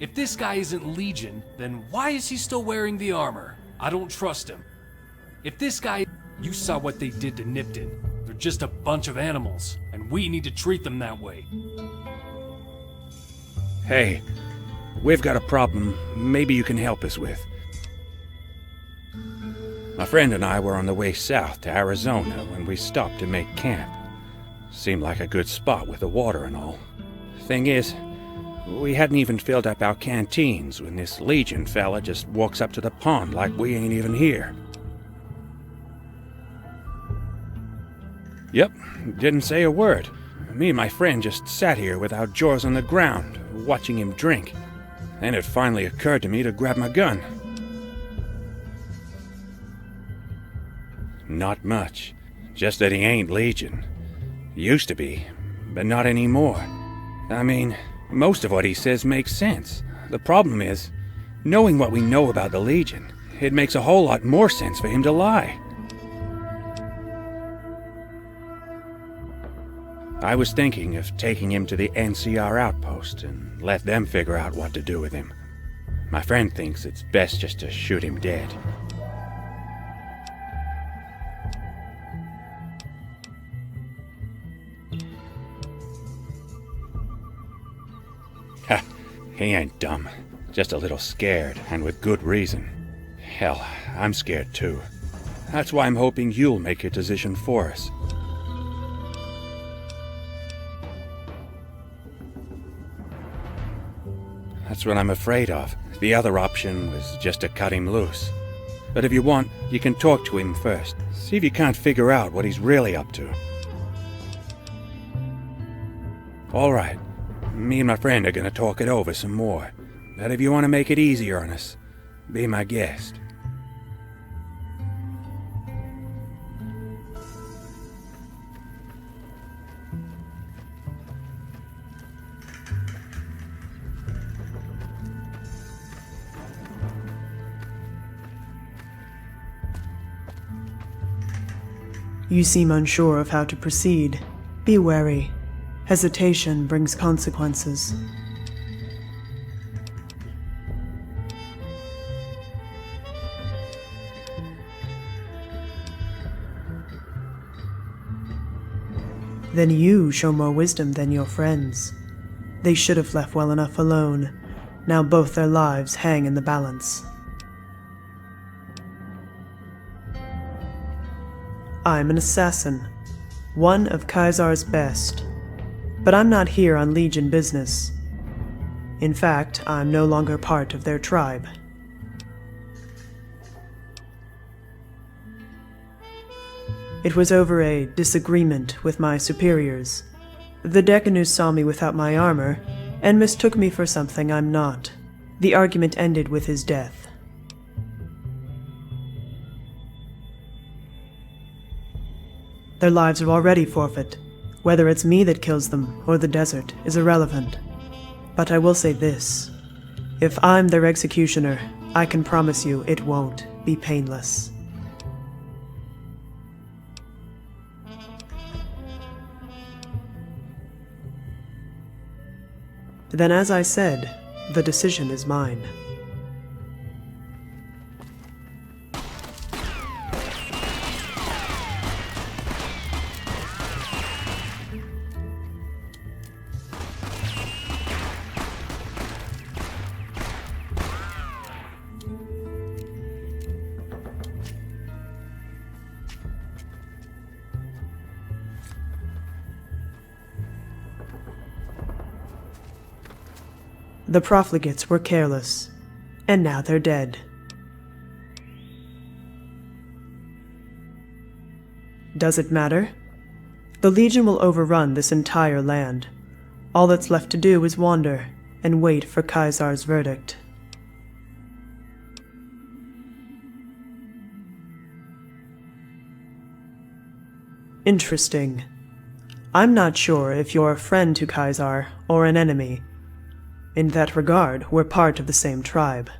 If this guy isn't Legion, then why is he still wearing the armor? I don't trust him. If this guy... You saw what they did to Nipton. They're just a bunch of animals, and we need to treat them that way. Hey, we've got a problem maybe you can help us with. My friend and I were on the way south to Arizona when we stopped to make camp. Seemed like a good spot with the water and all. Thing is, we hadn't even filled up our canteens when this Legion fella just walks up to the pond like we ain't even here. Yep, didn't say a word. Me and my friend just sat here with our jaws on the ground, watching him drink. Then it finally occurred to me to grab my gun. Not much. Just that he ain't Legion. Used to be, but not anymore. I mean, most of what he says makes sense. The problem is, knowing what we know about the Legion, it makes a whole lot more sense for him to lie. I was thinking of taking him to the NCR outpost and let them figure out what to do with him. My friend thinks it's best just to shoot him dead. Ha! He ain't dumb. Just a little scared, and with good reason. Hell, I'm scared too. That's why I'm hoping you'll make your decision for us. That's what I'm afraid of. The other option was just to cut him loose. But if you want, you can talk to him first. See if you can't figure out what he's really up to. All right. Me and my friend are gonna talk it over some more. But if you want to make it easier on us, be my guest. You seem unsure of how to proceed. Be wary. Hesitation brings consequences. Then you show more wisdom than your friends. They should have left well enough alone. Now both their lives hang in the balance. I'm an assassin, one of Caesar's best. But I'm not here on Legion business. In fact, I'm no longer part of their tribe. It was over a disagreement with my superiors. The Decanus saw me without my armor, and mistook me for something I'm not. The argument ended with his death. Their lives are already forfeit. Whether it's me that kills them or the desert is irrelevant. But I will say this. If I'm their executioner, I can promise you it won't be painless. Then, as I said, the decision is mine. The profligates were careless, and now they're dead. Does it matter? The Legion will overrun this entire land. All that's left to do is wander and wait for Caesar's verdict. Interesting. I'm not sure if you're a friend to Caesar or an enemy. In that regard, we're part of the same tribe.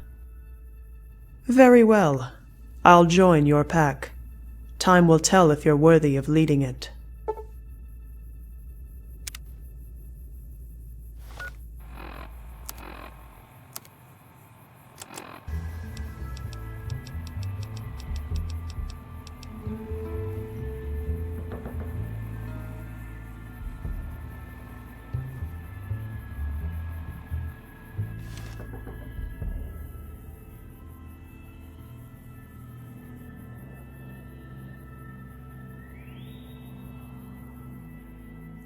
Very well. I'll join your pack. Time will tell if you're worthy of leading it.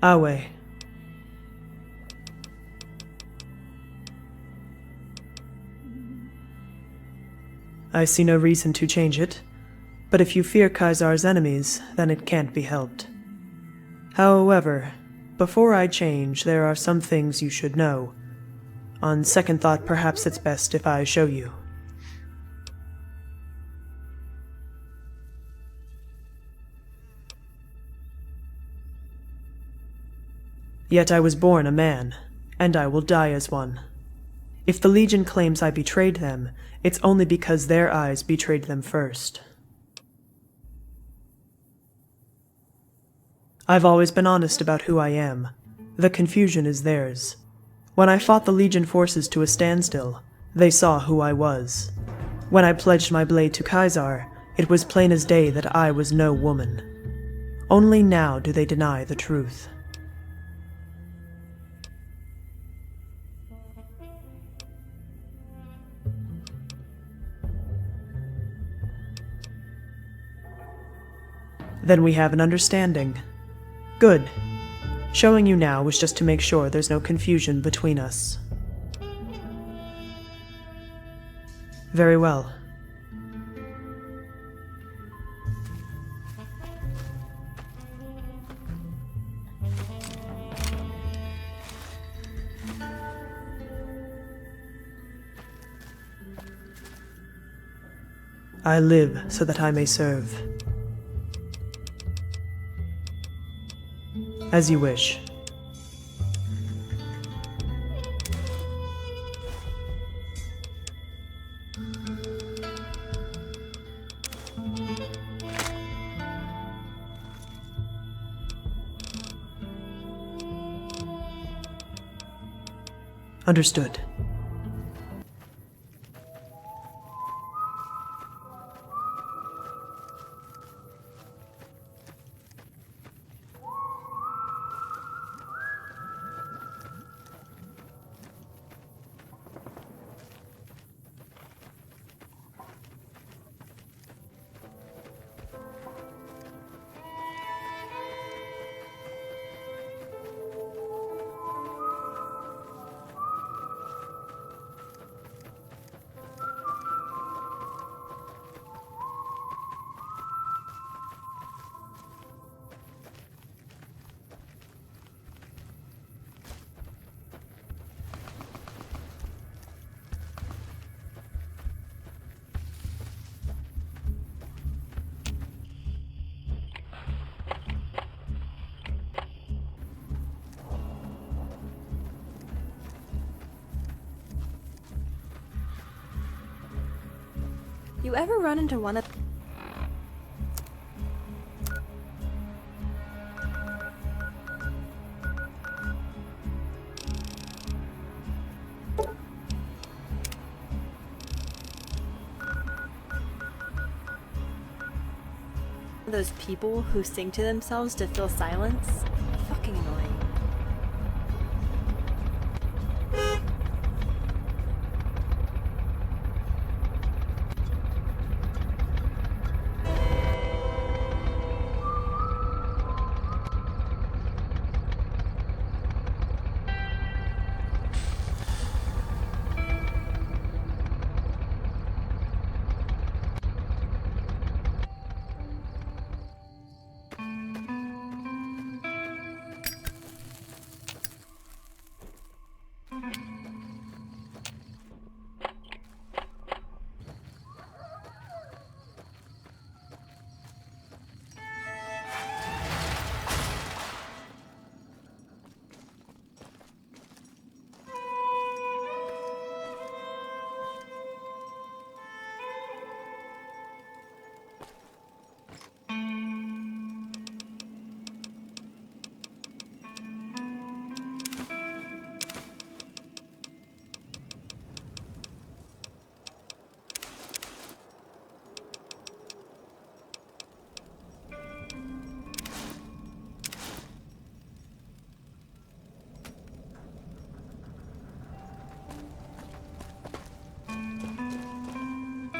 Awe. I see no reason to change it, but if you fear Kaisar's enemies, then it can't be helped. However, before I change, there are some things you should know. On second thought, perhaps it's best if I show you. Yet I was born a man, and I will die as one. If the Legion claims I betrayed them, it's only because their eyes betrayed them first. I've always been honest about who I am. The confusion is theirs. When I fought the Legion forces to a standstill, they saw who I was. When I pledged my blade to Kaisar, it was plain as day that I was no woman. Only now do they deny the truth. Then we have an understanding. Good. Showing you now was just to make sure there's no confusion between us. Very well. I live so that I may serve. As you wish. Understood. You ever run into one of those people who sing to themselves to fill silence? Fucking annoying.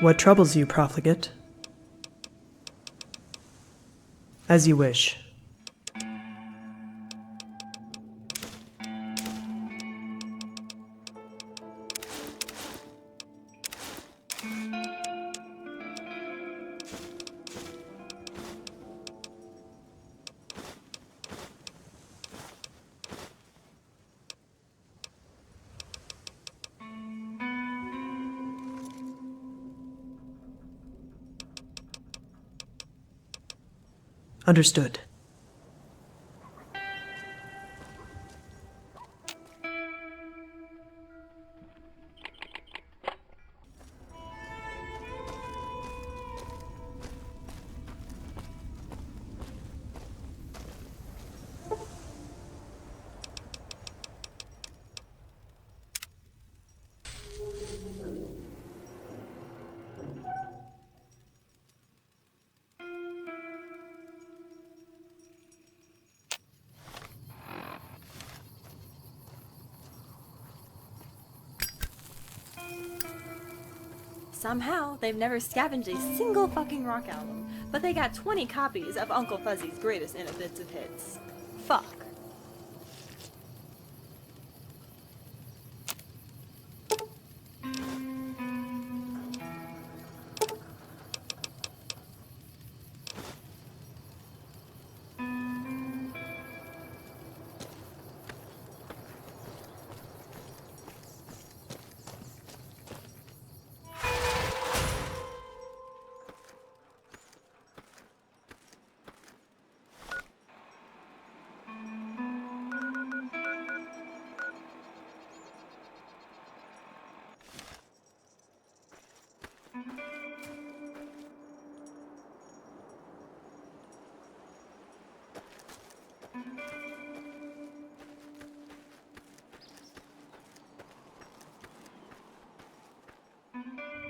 What troubles you, profligate? As you wish. Understood. Somehow, they've never scavenged a single fucking rock album, but they got 20 copies of Uncle Fuzzy's greatest and bits of hits. Fuck.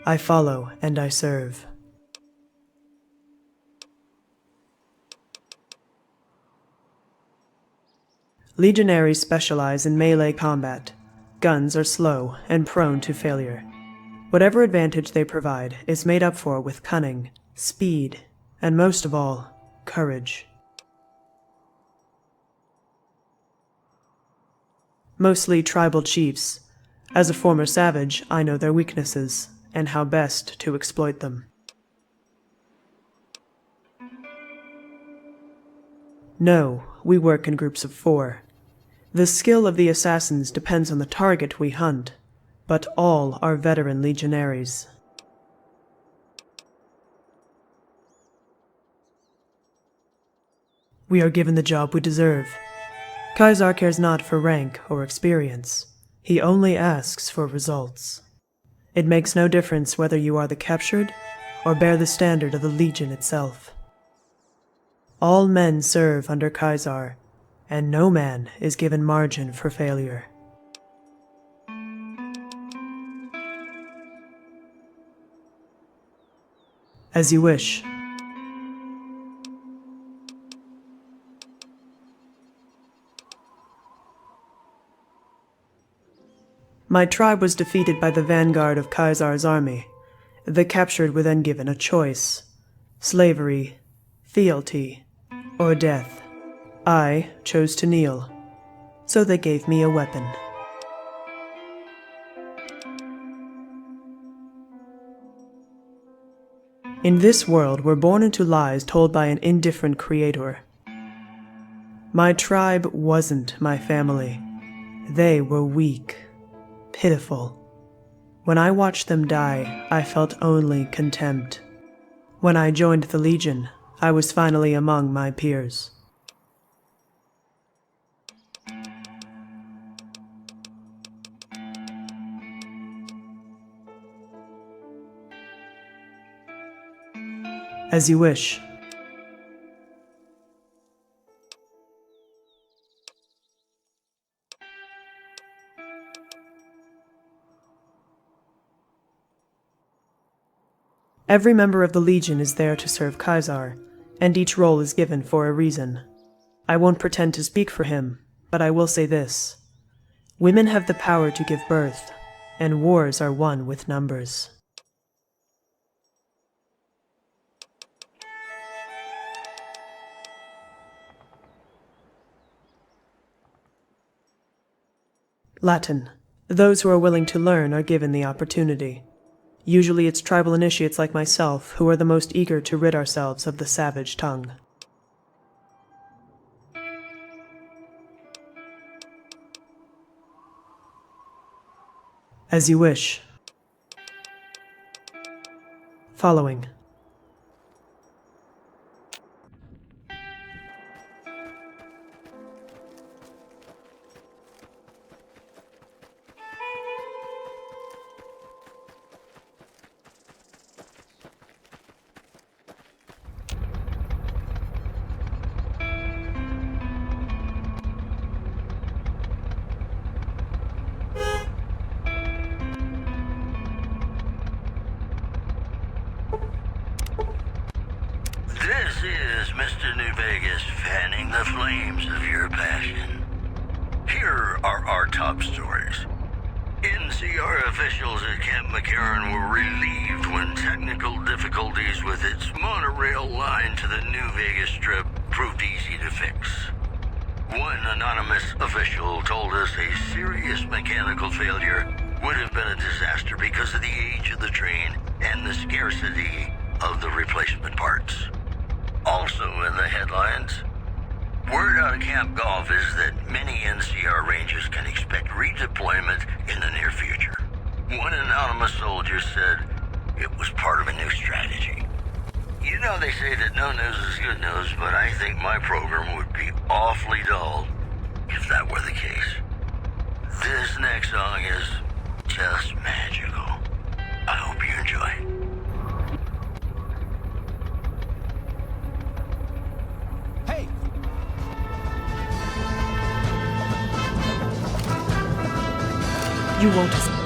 I follow and I serve. Legionaries specialize in melee combat. Guns are slow and prone to failure. Whatever advantage they provide is made up for with cunning, speed, and most of all, courage. Mostly tribal chiefs. As a former savage, I know their weaknesses and how best to exploit them. No, we work in groups of 4. The skill of the assassins depends on the target we hunt, but all are veteran legionaries. We are given the job we deserve. Kaisar cares not for rank or experience. He only asks for results. It makes no difference whether you are the captured or bear the standard of the Legion itself. All men serve under Kaisar, and no man is given margin for failure. As you wish. My tribe was defeated by the vanguard of Kaisar's army. The captured were then given a choice: slavery, fealty, or death. I chose to kneel, so they gave me a weapon. In this world, we're born into lies told by an indifferent creator. My tribe wasn't my family. They were weak. Pitiful. When I watched them die, I felt only contempt. When I joined the Legion, I was finally among my peers. As you wish. Every member of the Legion is there to serve Kaisar, and each role is given for a reason. I won't pretend to speak for him, but I will say this. Women have the power to give birth, and wars are won with numbers. Latin. Those who are willing to learn are given the opportunity. Usually it's tribal initiates like myself who are the most eager to rid ourselves of the savage tongue. As you wish. Following. flames of your passion. Here are our top stories. NCR officials at Camp McCarran were relieved when technical difficulties with its monorail line to the New Vegas Strip proved easy to fix. One anonymous official told us a serious mechanical failure would have been a disaster because of the age of the train and the scarcity of the replacement parts. Also in the headlines, word out of Camp Golf is that many NCR Rangers can expect redeployment in the near future. One anonymous soldier said it was part of a new strategy. You know, they say that no news is good news, but I think my program would be awfully dull if that were the case. This next song is just magical. I hope you enjoy. Hey! You won't escape.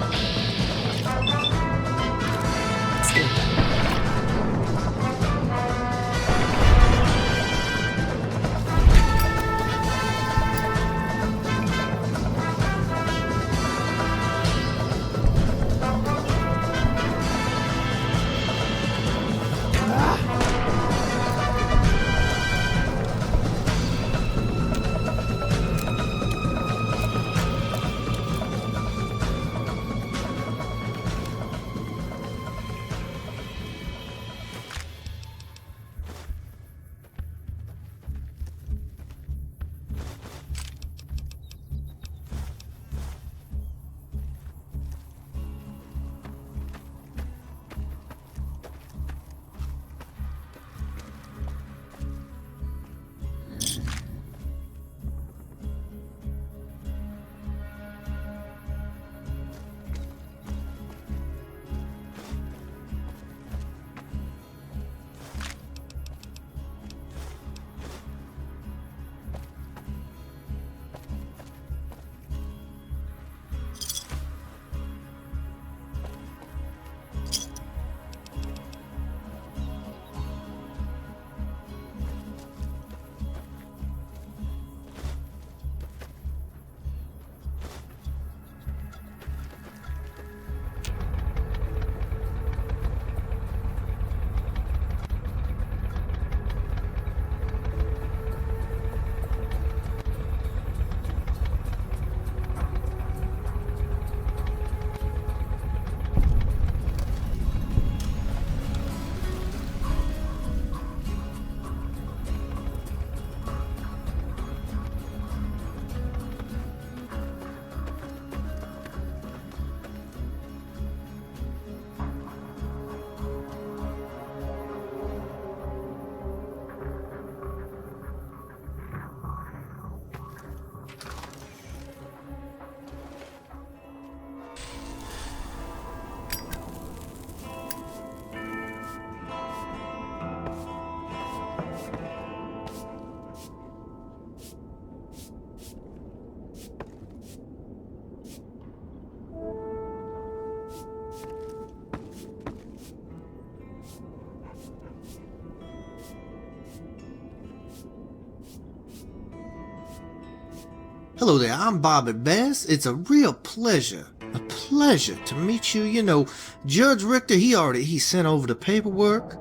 Hello there, I'm Bob at Bass. It's a real pleasure to meet you. You know, Judge Richter, he sent over the paperwork.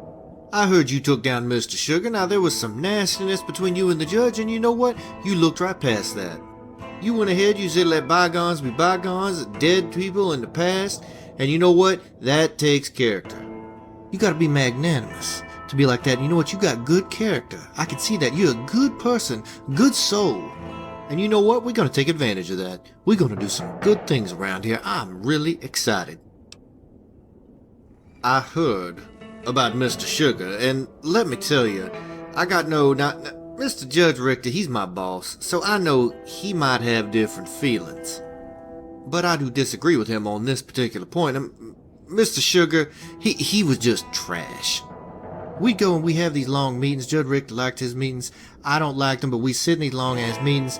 I heard you took down Mr. Sugar. Now, there was some nastiness between you and the judge, and you know what? You looked right past that. You went ahead, you said let bygones be bygones, dead people in the past, and you know what? That takes character. You gotta be magnanimous to be like that. You know what? You got good character. I can see that. You're a good person, good soul. And you know what? We're going to take advantage of that. We're going to do some good things around here. I'm really excited. I heard about Mr. Sugar, and let me tell you, I got Mr. Judge Richter, he's my boss, so I know he might have different feelings. But I do disagree with him on this particular point. Mr. Sugar, he was just trash. We go and we have these long meetings. Judge Richter liked his meetings. I don't like them, but we sit in these long-ass meetings.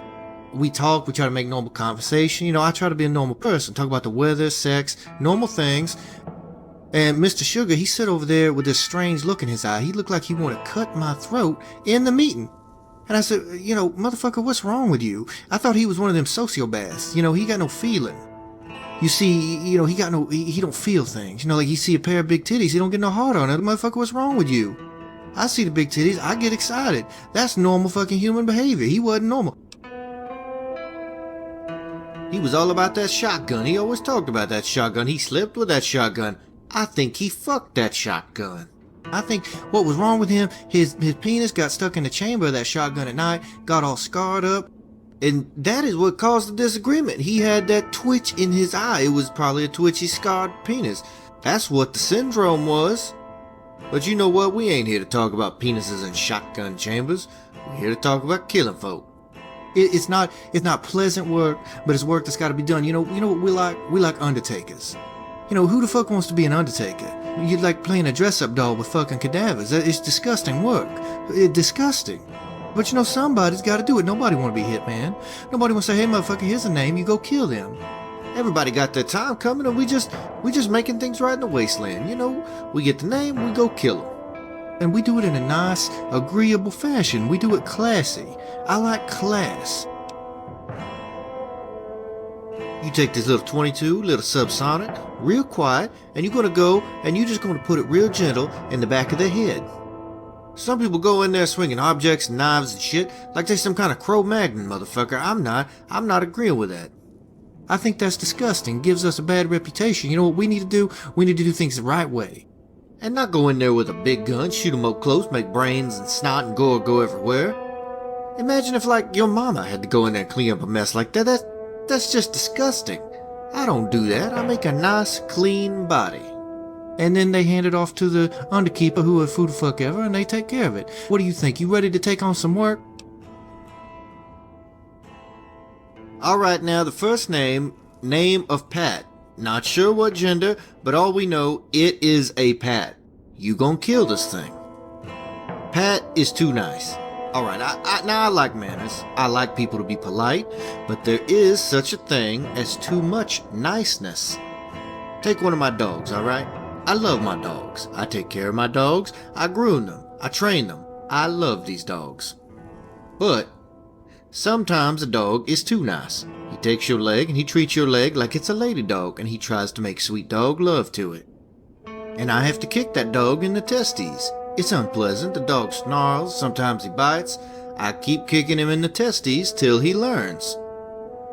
We talk, we try to make normal conversation. You know, I try to be a normal person, talk about the weather, sex, normal things. And Mr. Sugar, he sat over there with this strange look in his eye. He looked like he wanted to cut my throat in the meeting. And I said, motherfucker, what's wrong with you? I thought he was one of them sociopaths. He got no feeling. You see, he don't feel things. Like he see a pair of big titties, he don't get no heart on it. Motherfucker, what's wrong with you? I see the big titties, I get excited. That's normal fucking human behavior. He wasn't normal. He was all about that shotgun. He always talked about that shotgun. He slept with that shotgun. I think he fucked that shotgun. I think what was wrong with him, his penis got stuck in the chamber of that shotgun at night, got all scarred up, and that is what caused the disagreement. He had that twitch in his eye. It was probably a twitchy, scarred penis. That's what the syndrome was. But you know what? We ain't here to talk about penises and shotgun chambers. We're here to talk about killing folk. It's not pleasant work, but it's work that's got to be done. You know what we like? We like undertakers. Who the fuck wants to be an undertaker? You'd like playing a dress-up doll with fucking cadavers. It's disgusting work. It's disgusting. But somebody's got to do it. Nobody want to be hitman. Nobody want to say, hey motherfucker, here's a name, you go kill them. Everybody got their time coming, and we just making things right in the wasteland. We get the name, we go kill them. And we do it in a nice, agreeable fashion. We do it classy. I like class. You take this little 22, little subsonic, real quiet, and you're going to go and you're just going to put it real gentle in the back of their head. Some people go in there swinging objects and knives and shit like they some kind of Cro-Magnon motherfucker. I'm not agreeing with that. I think that's disgusting, gives us a bad reputation. You know what we need to do? We need to do things the right way. And not go in there with a big gun, shoot them up close, make brains and snot and gore go everywhere. Imagine if your mama had to go in there and clean up a mess like that. That's just disgusting. I don't do that. I make a nice, clean body. And then they hand it off to the underkeeper who would who the fuck ever, and they take care of it. What do you think? You ready to take on some work? Alright, now the first name of Pat. Not sure what gender, but all we know, it is a Pat. You gonna kill this thing. Pat is too nice. Alright, I like manners. I like people to be polite, but there is such a thing as too much niceness. Take one of my dogs, alright? I love my dogs. I take care of my dogs. I groom them. I train them. I love these dogs. But sometimes a dog is too nice. He takes your leg and he treats your leg like it's a lady dog, and he tries to make sweet dog love to it. And I have to kick that dog in the testes. It's unpleasant. The dog snarls. Sometimes he bites. I keep kicking him in the testes till he learns.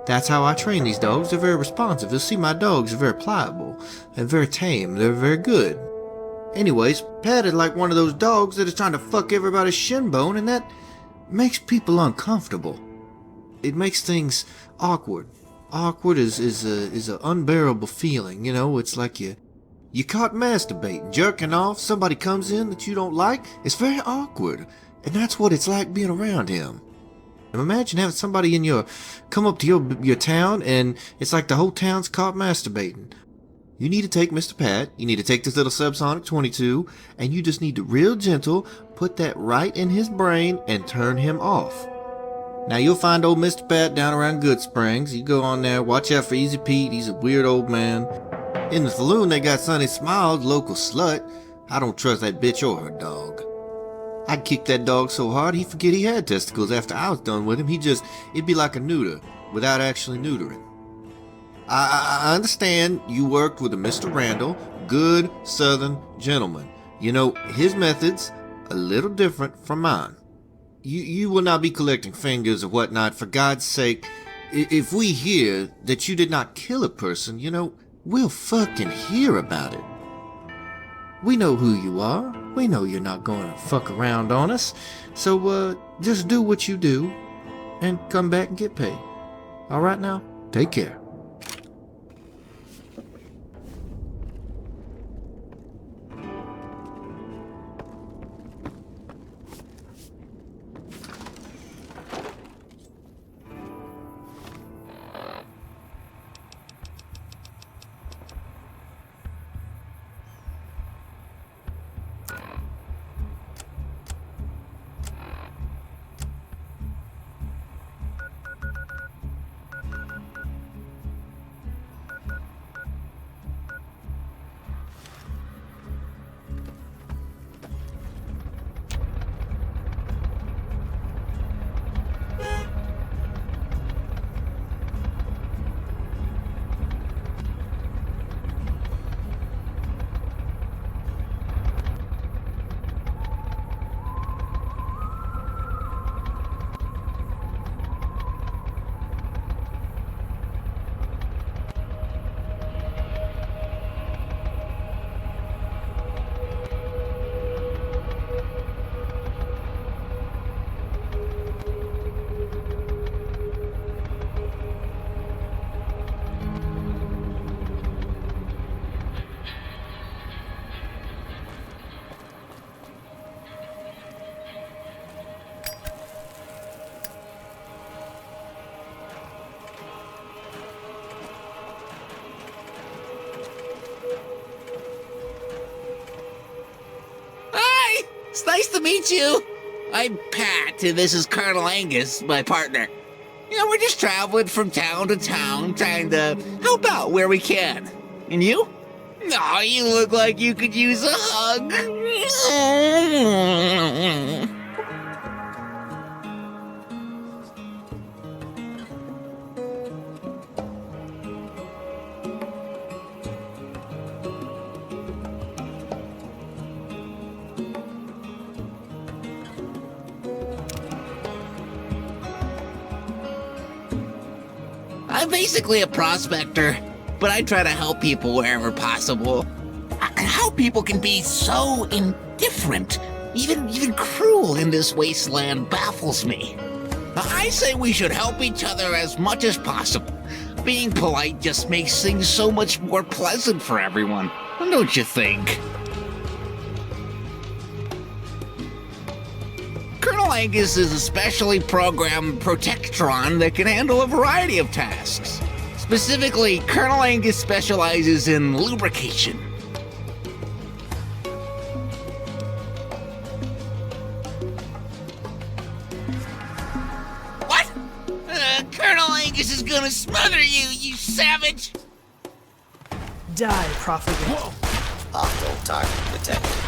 That's how I train these dogs. They're very responsive. You'll see my dogs are very pliable and very tame. They're very good. Anyways, Pat is like one of those dogs that is trying to fuck everybody's shin bone, and that makes people uncomfortable. It makes things awkward. Awkward is an unbearable feeling. It's like you caught masturbating, jerking off. Somebody comes in that you don't like. It's very awkward, and that's what it's like being around him. Imagine having somebody come up to your town, and it's like the whole town's caught masturbating. You need to take Mr. Pat, you need to take this little subsonic 22, and you just need to real gentle put that right in his brain and turn him off. Now you'll find old Mr. Pat down around Good Springs. You go on there, watch out for Easy Pete, he's a weird old man. In the saloon they got Sunny Smiles, local slut. I don't trust that bitch or her dog. I'd kick that dog so hard he'd forget he had testicles after I was done with him. It'd be like a neuter, without actually neutering. I understand you worked with a Mr. Randall, good southern gentleman. His methods, a little different from mine. You will not be collecting fingers or whatnot, for God's sake. If we hear that you did not kill a person, we'll fucking hear about it. We know who you are. We know you're not going to fuck around on us. So, just do what you do and come back and get paid. Alright now? Take care. It's nice to meet you. I'm Pat, and this is Colonel Angus, my partner. We're just traveling from town to town, trying to help out where we can. And you? Aw, you look like you could use a hug. I'm basically a prospector, but I try to help people wherever possible. How people can be so indifferent, even cruel in this wasteland baffles me. I say we should help each other as much as possible. Being polite just makes things so much more pleasant for everyone, don't you think? Colonel Angus is a specially programmed protectron that can handle a variety of tasks. Specifically, Colonel Angus specializes in lubrication. What? Colonel Angus is gonna smother you, you savage! Die, profligate. Hostile target detected.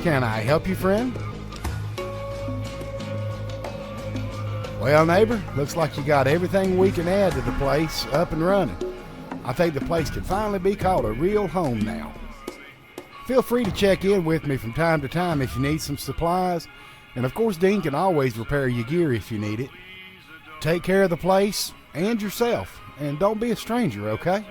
Can I help you, friend? Well, neighbor, looks like you got everything we can add to the place up and running. I think the place can finally be called a real home now. Feel free to check in with me from time to time if you need some supplies, and of course Dean can always repair your gear if you need it. Take care of the place and yourself, and don't be a stranger, okay?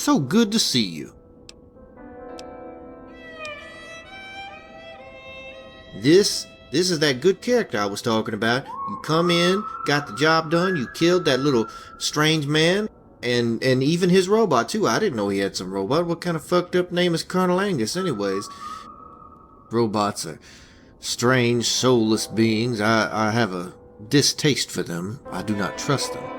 So good to see you. This is that good character I was talking about. You come in, got the job done, you killed that little strange man, and even his robot too. I didn't know he had some robot. What kind of fucked up name is Colonel Angus anyways? Robots are strange, soulless beings. I have a distaste for them. I do not trust them.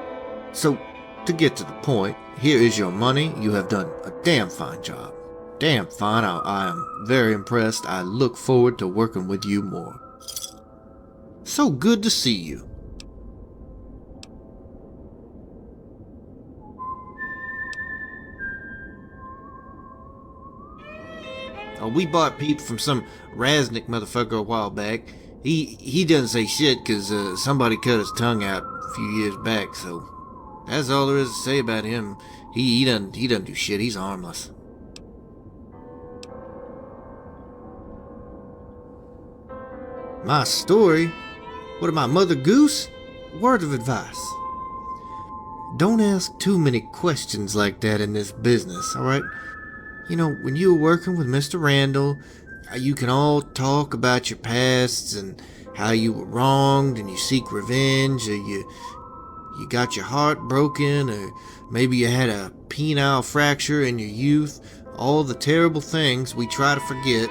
So, to get to the point, here is your money. You have done a damn fine job. Damn fine. I am very impressed. I look forward to working with you more. So good to see you. Oh, we bought Pete from some Raznik motherfucker a while back. He doesn't say shit because somebody cut his tongue out a few years back, so that's all there is to say about him. He doesn't do shit. He's harmless. My story? What am I, Mother Goose? Word of advice. Don't ask too many questions like that in this business, alright? You know, when you were working with Mr. Randall, you can all talk about your pasts and how you were wronged and you seek revenge, or you got your heart broken, or maybe you had a penile fracture in your youth. All the terrible things we try to forget.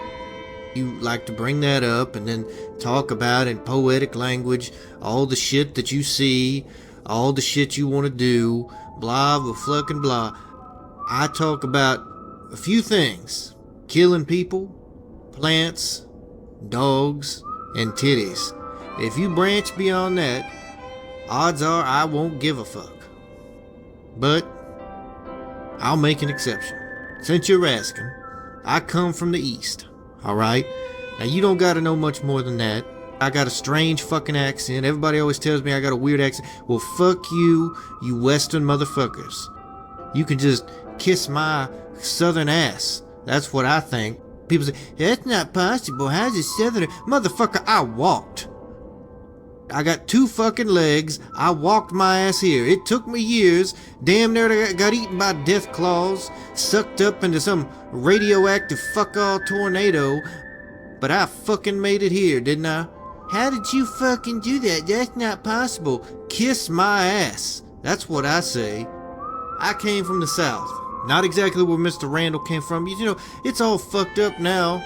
You like to bring that up and then talk about in poetic language all the shit that you see, all the shit you want to do, blah blah fucking blah. I talk about a few things: killing people, plants, dogs, and titties. If you branch beyond that, odds are I won't give a fuck. But I'll make an exception. Since you're asking, I come from the East. Alright? Now you don't gotta know much more than that. I got a strange fucking accent. Everybody always tells me I got a weird accent. Well, fuck you, you Western motherfuckers. You can just kiss my Southern ass. That's what I think. People say, that's not possible. How's a Southerner? Motherfucker, I walked. I got 2 fucking legs. I walked my ass here. It took me years. Damn near I got eaten by death claws, sucked up into some radioactive fuck-all tornado. But I fucking made it here, didn't I? How did you fucking do that? That's not possible. Kiss my ass. That's what I say. I came from the South. Not exactly where Mr. Randall came from. You know, it's all fucked up now.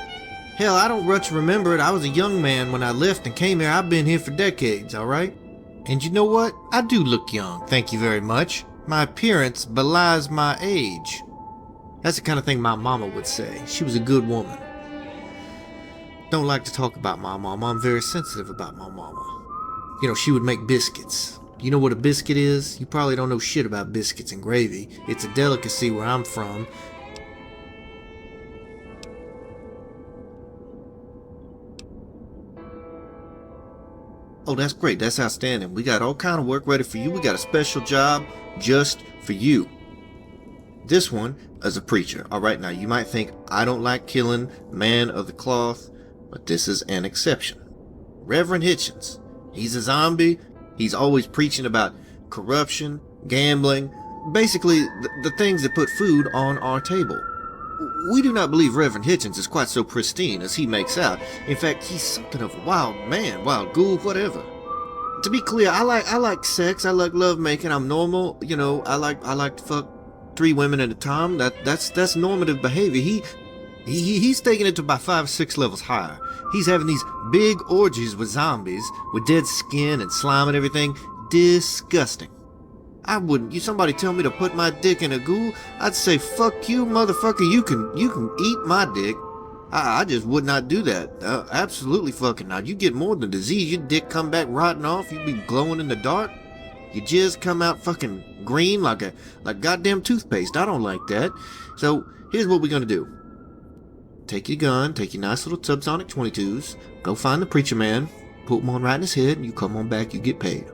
Hell, I don't much remember it. I was a young man when I left and came here. I've been here for decades, alright? And you know what? I do look young, thank you very much. My appearance belies my age. That's the kind of thing my mama would say. She was a good woman. Don't like to talk about my mama. I'm very sensitive about my mama. You know, she would make biscuits. You know what a biscuit is? You probably don't know shit about biscuits and gravy. It's a delicacy where I'm from. Oh, that's great. That's outstanding. We got all kind of work ready for you. We got a special job just for you. This one is a preacher. All right, now you might think I don't like killing man of the cloth, but this is an exception. Reverend Hitchens. He's a zombie. He's always preaching about corruption, gambling, basically the things that put food on our table. We do not believe Reverend Hitchens is quite so pristine as he makes out. In fact, he's something of a wild man, wild ghoul, whatever. To be clear, I like sex, I like love making, I'm normal, you know, I like to fuck 3 women at a time. That's normative behavior. He's taking it to about 5 or 6 levels higher. He's having these big orgies with zombies, with dead skin and slime and everything. Disgusting. I wouldn't. Somebody tell me to put my dick in a ghoul, I'd say, fuck you, motherfucker, you can eat my dick. I just would not do that. Absolutely fucking not. You get more than disease, your dick come back rotting off, you be glowing in the dark. Your jizz come out fucking green like goddamn toothpaste. I don't like that. So, here's what we're gonna do. Take your gun, take your nice little subsonic 22s, go find the preacher man, put them on right in his head, and you come on back, you get paid.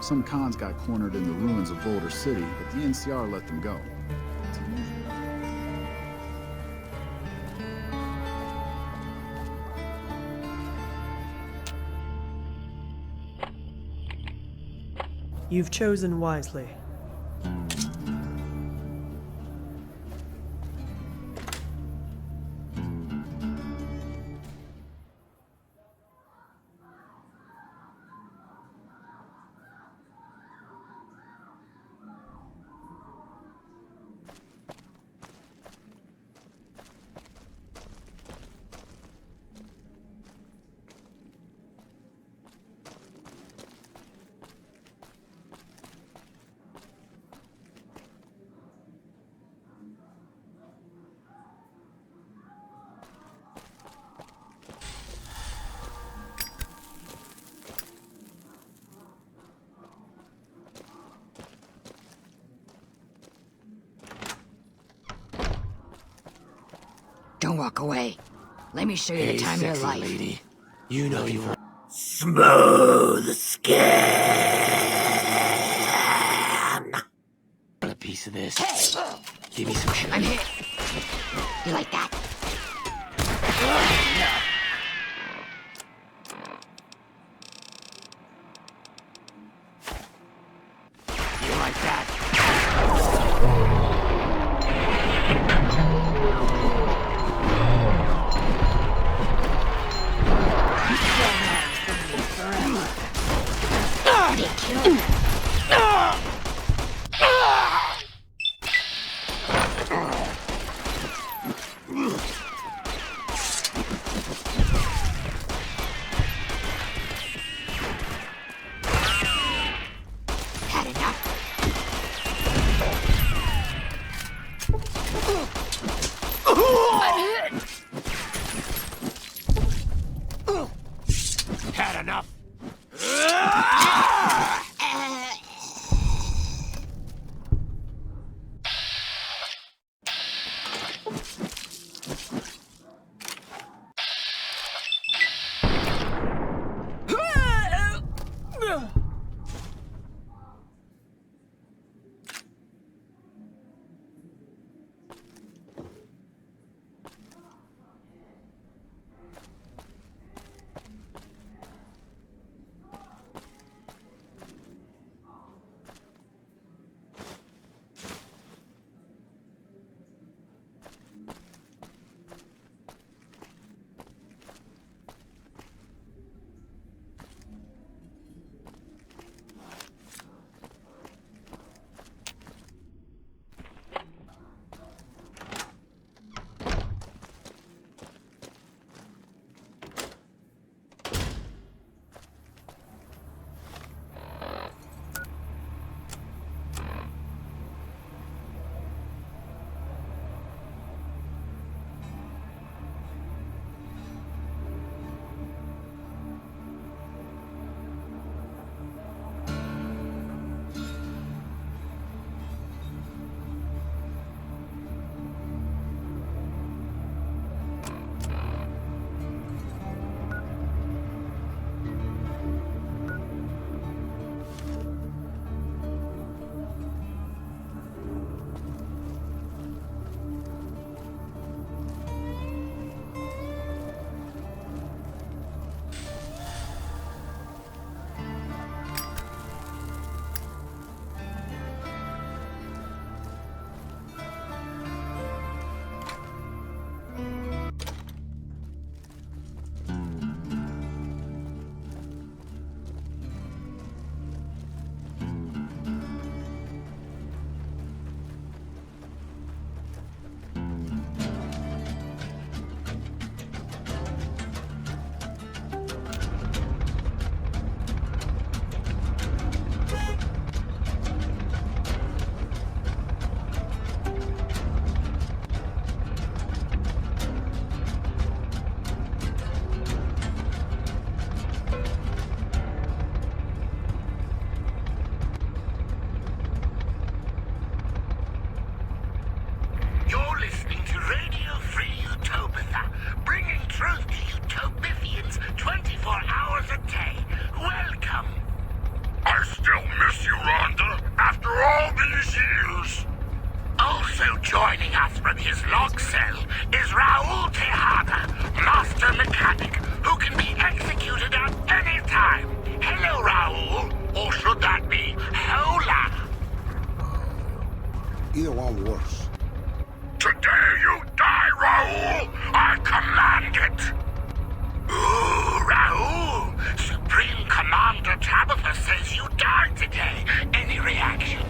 Some cons got cornered in the ruins of Boulder City, but the NCR let them go. You've chosen wisely. Don't walk away. Let me show you the time of your life. Lady. You know you're Smooth skin. a piece of this. Give me some sugar. I'm hit. You like that? You like that? Had enough? Had enough? from his log cell is Raul Tejada, master mechanic, who can be executed at any time. Hello, Raul. Or should that be Hola? Either one works. Today you die, Raul! I command it! Ooh, Raul! Supreme Commander Tabitha says you died today. Any reaction?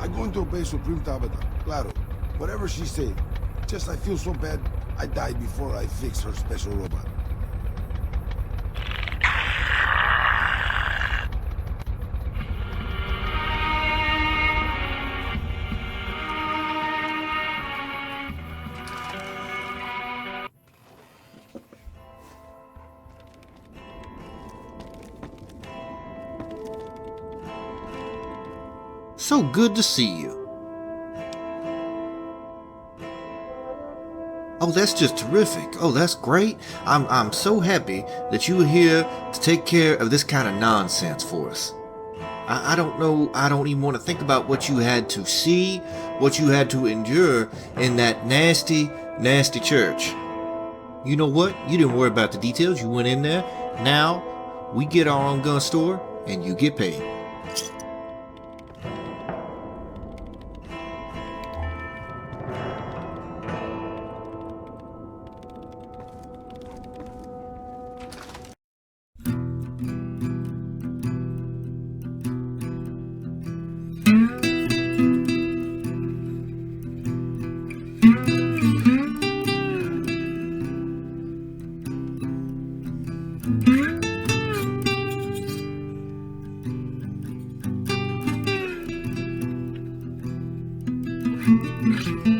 I go into obey Supreme Tabitha. Claro. Whatever she say. Just I feel so bad, I died before I fix her special robot. So good to see you. Oh, that's just terrific. Oh, that's great. I'm so happy that you were here to take care of this kind of nonsense for us. I don't know, I don't even want to think about what you had to see, what you had to endure in that nasty, nasty church. You know what? You didn't worry about the details. You went in there. Now, we get our own gun store, and you get paid. Thank you.